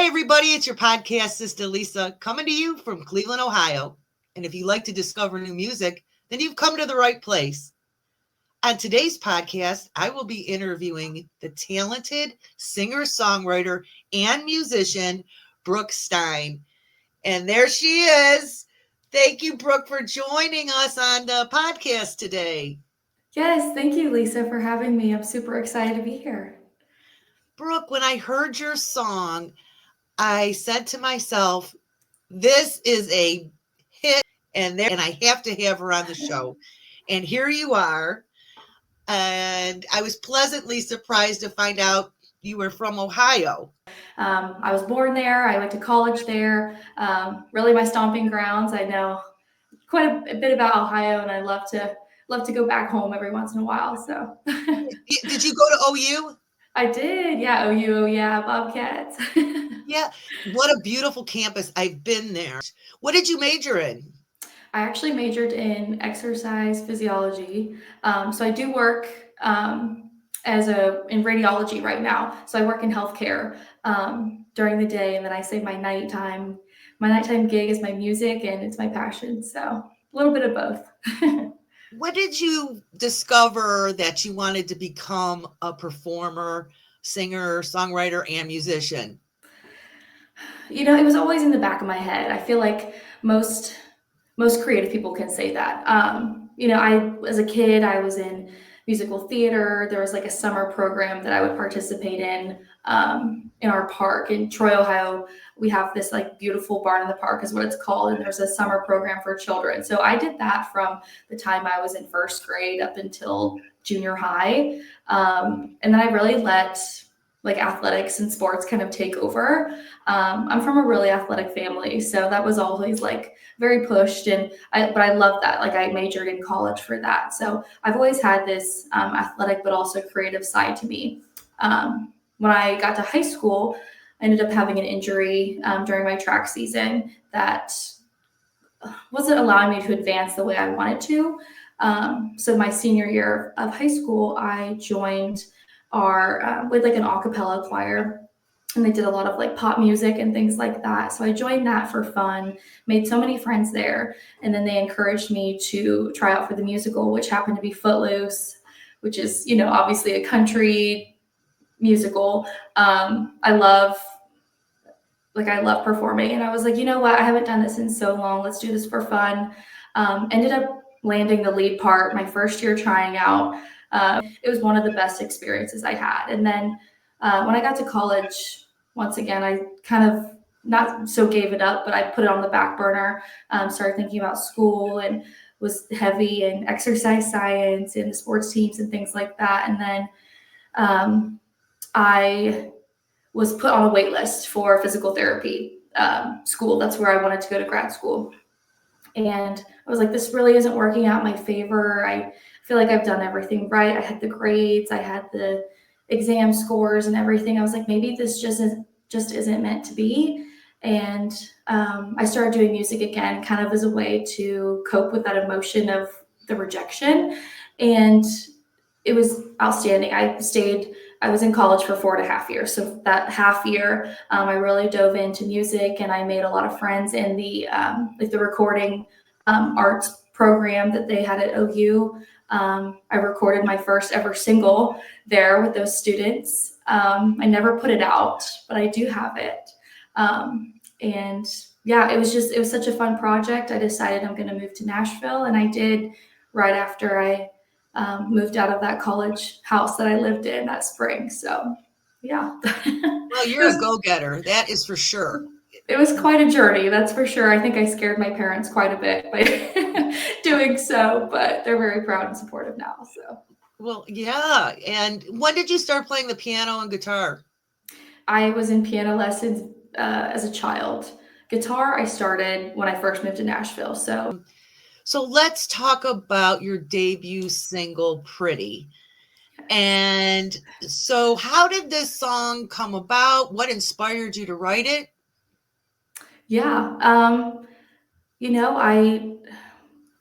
everybody. It's your podcast, Sister Lisa, coming to you from Cleveland, Ohio. And if you like to discover new music, then you've come to the right place. On today's podcast, I will be interviewing the talented singer, songwriter, and musician, Brooke Stein. And there she is. Thank you, Brooke, for joining us on the podcast today. Yes, thank you, Lisa, for having me. I'm super excited to be here. Brooke, when I heard your song, I said to myself, this is a hit, and I have to have her on the show. And here you are. And I was pleasantly surprised to find out you were from Ohio. I was born there. I went to college there. Really, my stomping grounds. I know quite a bit about Ohio, and I love to go back home every once in a while. So, Did you go to OU? I did. Yeah, OU. Yeah, Bobcats. Yeah. What a beautiful campus. I've been there. What did you major in? I actually majored in exercise physiology. So I do work in radiology right now. So I work in healthcare during the day, and then I say my nighttime gig is my music, and it's my passion. So a little bit of both. When did you discover that you wanted to become a performer, singer, songwriter, and musician? It was always in the back of my head. I feel like most creative people can say that. As a kid, I was in musical theater. There was like a summer program that I would participate in our park in Troy, Ohio. We have this like beautiful barn in the park is what it's called. And there's a summer program for children. So I did that from the time I was in first grade up until junior high. And then I really let like athletics and sports kind of take over. I'm from a really athletic family, so that was always like very pushed, but I love that. Like I majored in college for that, so I've always had this athletic but also creative side to me. When I got to high school, I ended up having an injury during my track season that wasn't allowing me to advance the way I wanted to. So my senior year of high school, I joined with like an a cappella choir, and they did a lot of like pop music and things like that. So I joined that for fun, made so many friends there. And then they encouraged me to try out for the musical, which happened to be Footloose, which is, obviously a country musical. I love performing. And I was like, you know what? I haven't done this in so long. Let's do this for fun. Ended up landing the lead part my first year trying out. It was one of the best experiences I had. And then when I got to college, once again, I kind of not so gave it up, but I put it on the back burner, started thinking about school and was heavy in exercise science and sports teams and things like that. And then I was put on a wait list for physical therapy school. That's where I wanted to go to grad school. And I was like, this really isn't working out in my favor. I feel like I've done everything right. I had the grades, I had the exam scores and everything. I was like, maybe this just isn't meant to be. And I started doing music again, kind of as a way to cope with that emotion of the rejection. And it was outstanding. I was in college for 4.5 years. So that half year, I really dove into music, and I made a lot of friends in the recording arts program that they had at OU. I recorded my first ever single there with those students. I never put it out, but I do have it. And yeah, it was such a fun project. I decided I'm going to move to Nashville, and I did right after I moved out of that college house that I lived in that spring. So yeah. Well, you're a go-getter. That is for sure. It was quite a journey, that's for sure. I think I scared my parents quite a bit by doing so, but they're very proud and supportive now. So, well, yeah. And when did you start playing the piano and guitar? I was in piano lessons as a child. Guitar, I started when I first moved to Nashville. So let's talk about your debut single, Pretty. And so how did this song come about? What inspired you to write it? Yeah.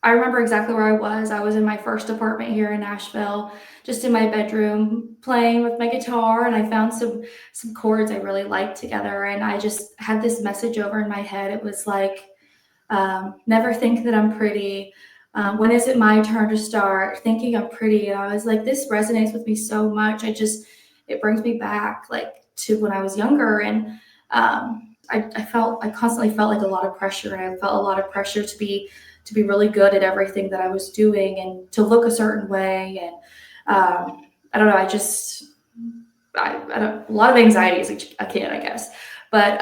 I remember exactly where I was. I was in my first apartment here in Nashville, just in my bedroom playing with my guitar, and I found some chords I really liked together, and I just had this message over in my head. It was like, never think that I'm pretty. When is it my turn to start thinking I'm pretty? And I was like, this resonates with me so much. It brings me back like to when I was younger. And I constantly felt like a lot of pressure. And I felt a lot of pressure to be really good at everything that I was doing and to look a certain way. And I don't know, I don't, a lot of anxiety as a kid, I guess. But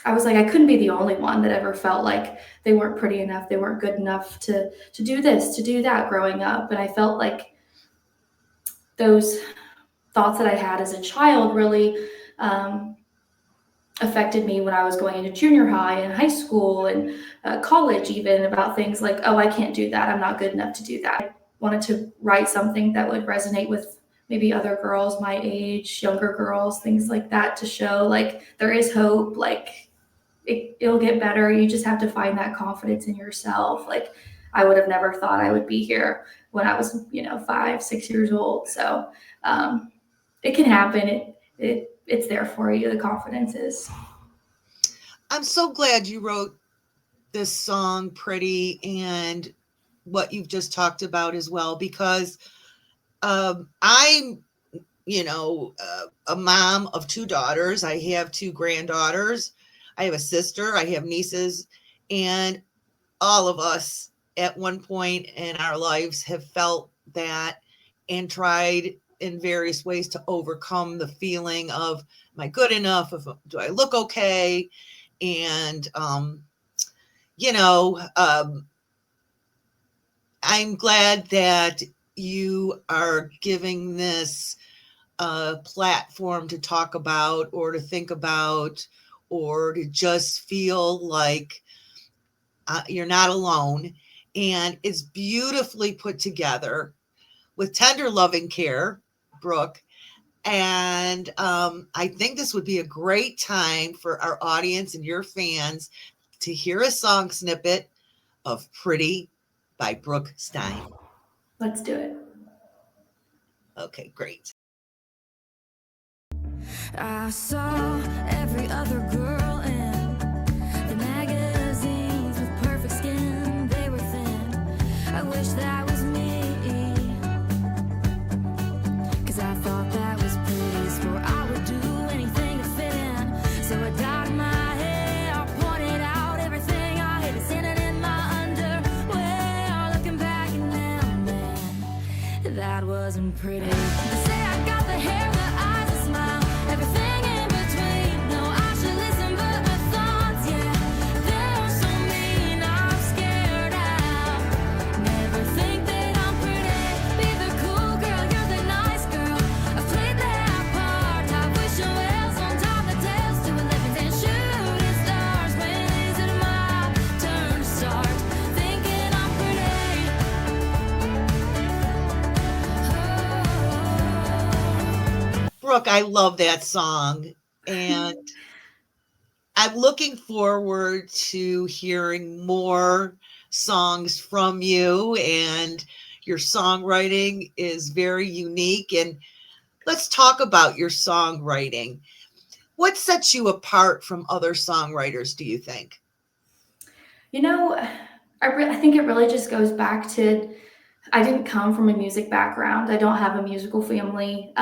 I was like, I couldn't be the only one that ever felt like they weren't pretty enough, they weren't good enough to do this, to do that growing up. And I felt like those thoughts that I had as a child really affected me when I was going into junior high and high school and college, even about things like, oh, I can't do that. I'm not good enough to do that. I wanted to write something that would resonate with maybe other girls my age, younger girls, things like that, to show like there is hope, like it'll get better. You just have to find that confidence in yourself. Like I would have never thought I would be here when I was, 5, 6 years old. So it can happen. It's there for you. The confidence is. I'm so glad you wrote this song, Pretty, and what you've just talked about as well, because I'm, a mom of 2 daughters. I have 2 granddaughters. I have a sister. I have nieces. And all of us at one point in our lives have felt that and tried in various ways to overcome the feeling of, am I good enough? Do I look okay? And, I'm glad that you are giving this platform to talk about or to think about or to just feel like you're not alone. And it's beautifully put together with tender loving care, Brooke. And I think this would be a great time for our audience and your fans to hear a song snippet of Pretty by Brooke Stein. Let's do it. Okay, great. I saw every other girl in the magazines with perfect skin, they were thin. I wish that was me, 'cause I thought that was pretty. Swore I would do anything to fit in, so I dyed my hair, pointed out everything I hated, standing in my underwear, looking back and now, man, that wasn't pretty. They say I got the hair, the eyes, the smile, everything in between. No, I should listen, but my thoughts, yeah, they're so mean. I'm scared out. Never think that I'm pretty. Be the cool girl, you're the nice girl. I've played that part. I wish I was on top of tails, doing living and shooting stars. When is it my turn to start thinking I'm pretty? Brooke, I love that song. And I'm looking forward to hearing more songs from you. And your songwriting is very unique. And let's talk about your songwriting. What sets you apart from other songwriters, do you think? I think it really just goes back to I didn't come from a music background. I don't have a musical family.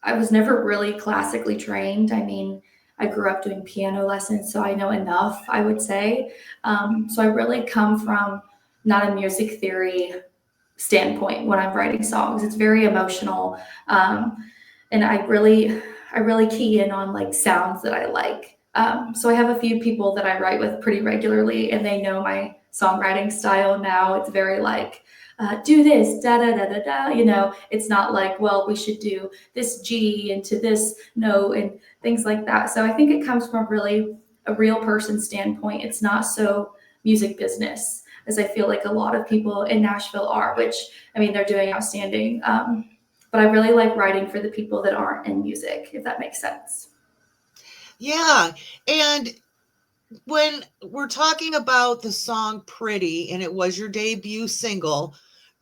I was never really classically trained. I mean, I grew up doing piano lessons, so I know enough, I would say. So I really come from not a music theory standpoint when I'm writing songs. It's very emotional, and I really key in on like sounds that I like. So I have a few people that I write with pretty regularly, and they know my songwriting style now. It's very like do this, da da da da da. It's not like, well, we should do this G into this note and things like that. So I think it comes from really a real person standpoint. It's not so music business as I feel like a lot of people in Nashville are, which I mean, they're doing outstanding. But I really like writing for the people that aren't in music, if that makes sense. Yeah. And when we're talking about the song Pretty and it was your debut single,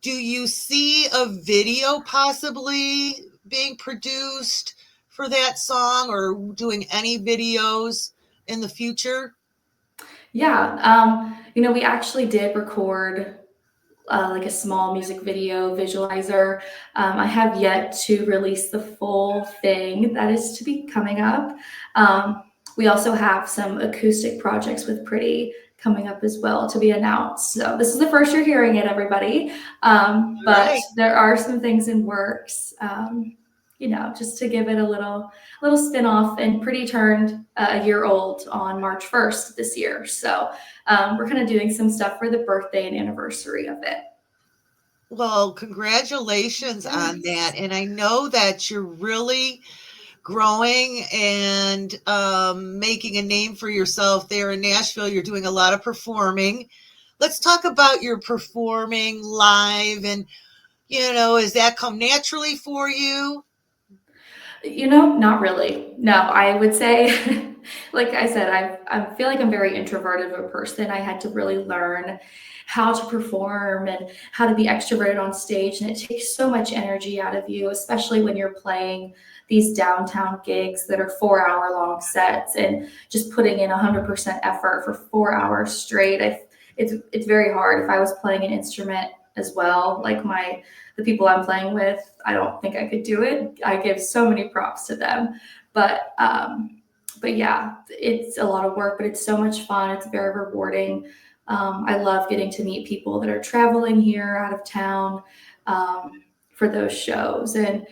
do you see a video possibly being produced for that song or doing any videos in the future? Yeah, we actually did record like a small music video visualizer. I have yet to release the full thing that is to be coming up. We also have some acoustic projects with Pretty coming up as well to be announced. So this is the first you're hearing it, everybody. All But right. there are some things in works. Just to give it a little spin off. And Pretty turned a year old on March 1st this year. So we're kind of doing some stuff for the birthday and anniversary of it. Well, congratulations on that. And I know that you're really growing and making a name for yourself there in Nashville. You're doing a lot of performing. Let's talk about your performing live and, has that come naturally for you? Not really. No, I would say, like I said, I feel like I'm very introverted of a person. I had to really learn how to perform and how to be extroverted on stage. And it takes so much energy out of you, especially when you're playing these downtown gigs that are 4-hour long sets and just putting in 100% effort for 4 hours straight. It's very hard. If I was playing an instrument as well, like the people I'm playing with, I don't think I could do it. I give so many props to them, but yeah, it's a lot of work, but it's so much fun. It's very rewarding. I love getting to meet people that are traveling here out of town for those shows, and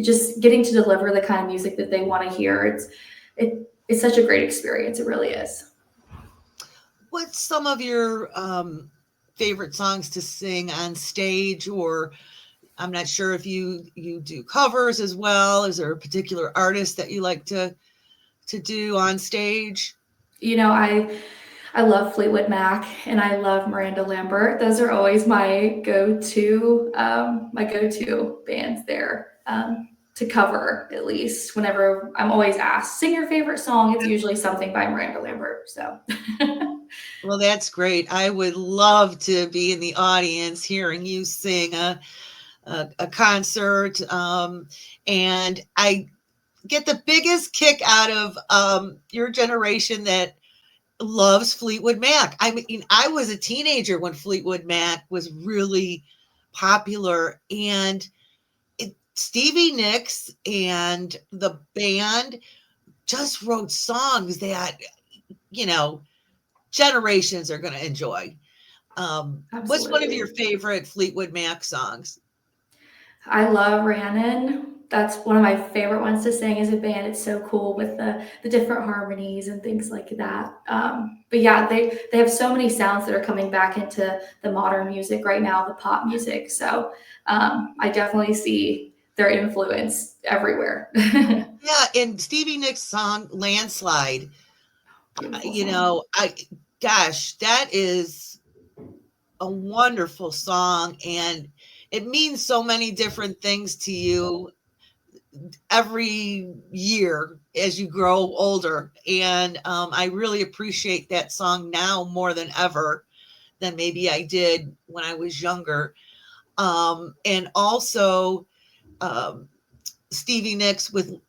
just getting to deliver the kind of music that they want to hear. It's such a great experience. It really is. What's some of your favorite songs to sing on stage? Or I'm not sure if you do covers as well. Is there a particular artist that you like to do on stage? I love Fleetwood Mac and I love Miranda Lambert. Those are always my go-to bands there to cover, at least whenever I'm always asked, sing your favorite song. It's usually something by Miranda Lambert. So Well, that's great. I would love to be in the audience hearing you sing a concert. And I get the biggest kick out of your generation that loves Fleetwood Mac. I mean, I was a teenager when Fleetwood Mac was really popular, and Stevie Nicks and the band just wrote songs that, generations are going to enjoy. What's one of your favorite Fleetwood Mac songs? I love Rhiannon. That's one of my favorite ones to sing as a band. It's so cool with the different harmonies and things like that. But yeah, they have so many sounds that are coming back into the modern music right now, the pop music. So I definitely see their influence everywhere. Yeah, and Stevie Nicks' song "Landslide." That is a wonderful song, and it means so many different things to you every year as you grow older. And I really appreciate that song now more than ever than maybe I did when I was younger. And also Stevie Nicks with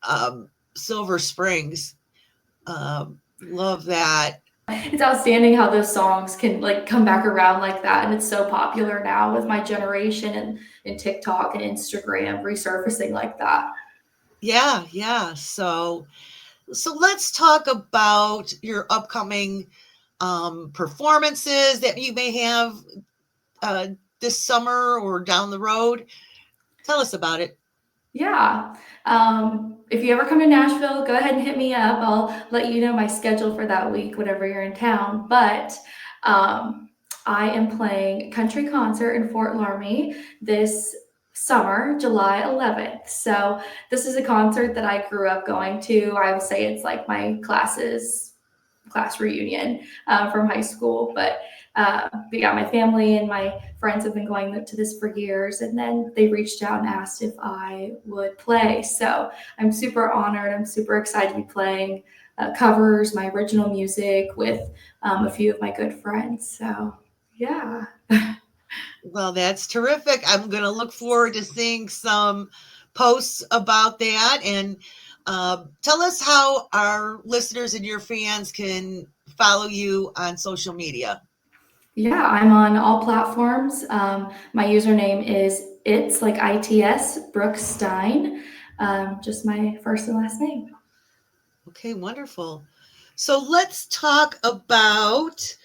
Silver Springs. Love that. It's outstanding how those songs can like come back around like that, and it's so popular now with my generation and TikTok and Instagram resurfacing like that. Yeah. So let's talk about your upcoming performances that you may have this summer or down the road. Tell us about it. Yeah. If you ever come to Nashville, go ahead and hit me up. I'll let you know my schedule for that week, whenever you're in town. But I am playing a country concert in Fort Laramie this summer, July 11th. So this is a concert that I grew up going to. I would say it's like my class reunion from high school. But yeah, my family and my friends have been going to this for years, and then they reached out and asked if I would play. So I'm super honored. I'm super excited to be playing. covers, my original music with a few of my good friends. So, yeah. Well, that's terrific. I'm going to look forward to seeing some posts about that. And tell us how our listeners and your fans can follow you on social media. Yeah, I'm on all platforms. My username is it's like ITS Brooke Stein, just my first and last name. Okay, wonderful. So let's talk about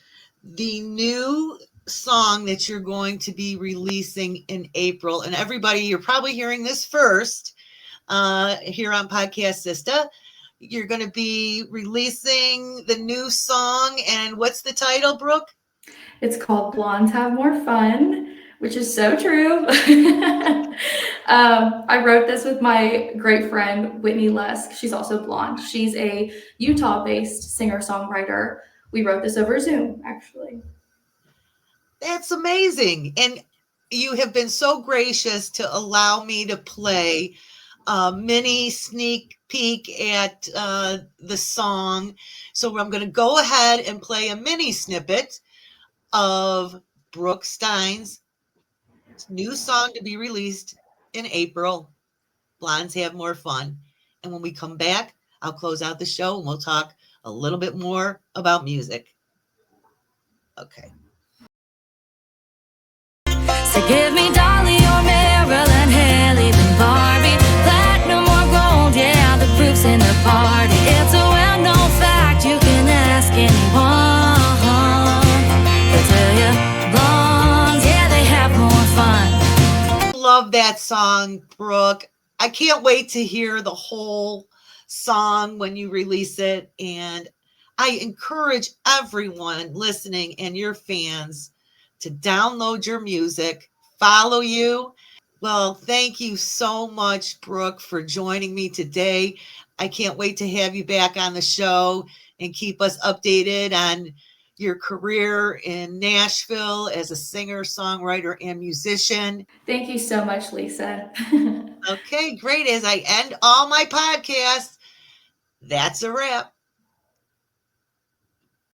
the new song that you're going to be releasing in April. And everybody, you're probably hearing this first here on Podcast Sista. You're going to be releasing the new song. And what's the title, Brooke? It's called Blondes Have More Fun, which is so true. I wrote this with my great friend, Whitney Lusk. She's also blonde. She's a Utah-based singer-songwriter. We wrote this over Zoom, actually. That's amazing. And you have been so gracious to allow me to play a mini sneak peek at the song. So I'm going to go ahead and play a mini snippet of Brooke Stein's new song to be released in April, Blondes Have More Fun. And when we come back, I'll close out the show and we'll talk a little bit more about music. Okay. So give me Dolly or Marilyn, Haley, then Barbie, platinum or gold, yeah, the proof's in the party. It's a well-known fact, you can ask anyone. They'll tell you, blondes, yeah, they have more fun. Love that song, Brooke. I can't wait to hear the whole song when you release it. And I encourage everyone listening and your fans to download your music, follow you. Well, thank you so much, Brooke, for joining me today. I can't wait to have you back on the show and keep us updated on your career in Nashville as a singer, songwriter, and musician. Thank you so much, Lisa. Okay, great. As I end all my podcasts, that's a wrap.